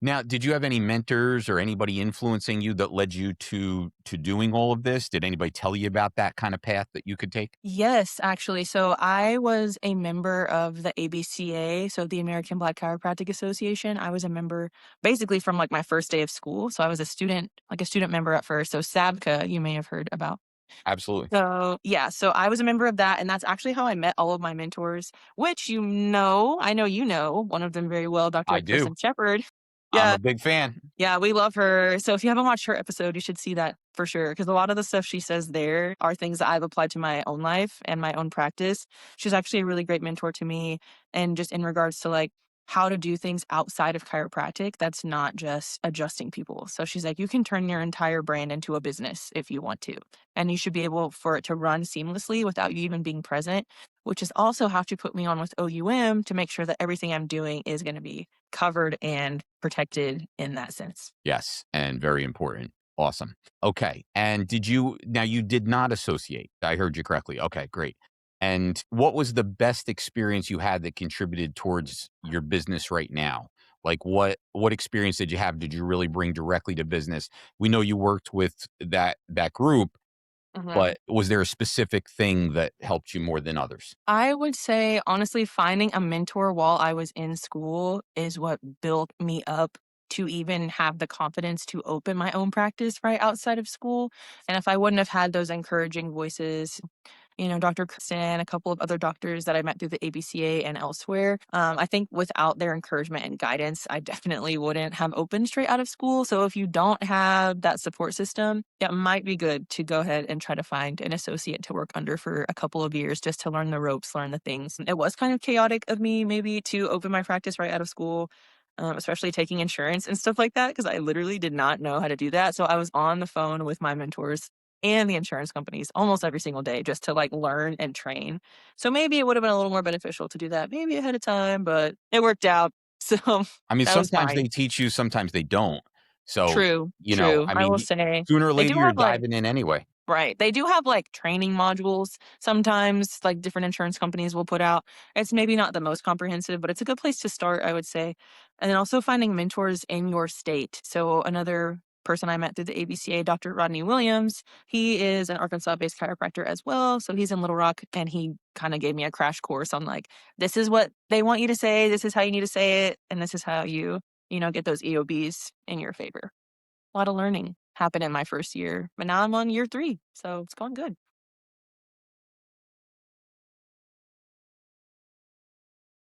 Now, did you have any mentors or anybody influencing you that led you to doing all of this? Did anybody tell you about that kind of path that you could take? Yes, actually. So I was a member of the ABCA, so the American Black Chiropractic Association. I was a member basically from like my first day of school. So I was a student, like a student member at first. So SABCA, you may have heard about. Absolutely. So yeah, so I was a member of that, and that's actually how I met all of my mentors, which I know you know one of them very well, I Dr. do. Kristen Shepherd. I'm Yeah, a big fan. yeah, we love her. So if you haven't watched her episode, you should see that for sure. Because a lot of the stuff she says there are things that I've applied to my own life and my own practice. She's actually a really great mentor to me. And just in regards to like how to do things outside of chiropractic, that's not just adjusting people. So she's like, you can turn your entire brand into a business if you want to. And you should be able for it to run seamlessly without you even being present, which is also how she put me on with OUM to make sure that everything I'm doing is going to be covered and protected in that sense. Yes, and very important. Awesome. Okay. And you did not associate. I heard you correctly. Okay, great. And what was the best experience you had that contributed towards your business right now? Like what experience did you have? Did you really bring directly to business? We know you worked with that group, Mhm. but was there a specific thing that helped you more than others? I would say, honestly, finding a mentor while I was in school is what built me up to even have the confidence to open my own practice right outside of school. And if I wouldn't have had those encouraging voices, Dr. Kristen, a couple of other doctors that I met through the ABCA and elsewhere. I think without their encouragement and guidance, I definitely wouldn't have opened straight out of school. So if you don't have that support system, it might be good to go ahead and try to find an associate to work under for a couple of years just to learn the ropes, learn the things. It was kind of chaotic of me maybe to open my practice right out of school. Especially taking insurance and stuff like that, because I literally did not know how to do that. So I was on the phone with my mentors and the insurance companies almost every single day just to like learn and train. So maybe it would have been a little more beneficial to do that maybe ahead of time, but it worked out. So I mean, that was sometimes fine. they teach you, sometimes they don't. So, True, true. I I mean, will say sooner or they later, do you're have like diving in anyway. right. They do have like training modules sometimes, like different insurance companies will put out. It's maybe not the most comprehensive, but it's a good place to start, I would say. And then also finding mentors in your state. So another person I met through the ABCA, Dr. Rodney Williams, he is an Arkansas based chiropractor as well. So he's in Little Rock and he kind of gave me a crash course on like, this is what they want you to say, this is how you need to say it, and this is how you get those EOBs in your favor. A lot of learning happened in my first year, but now I'm on year 3, so it's going good.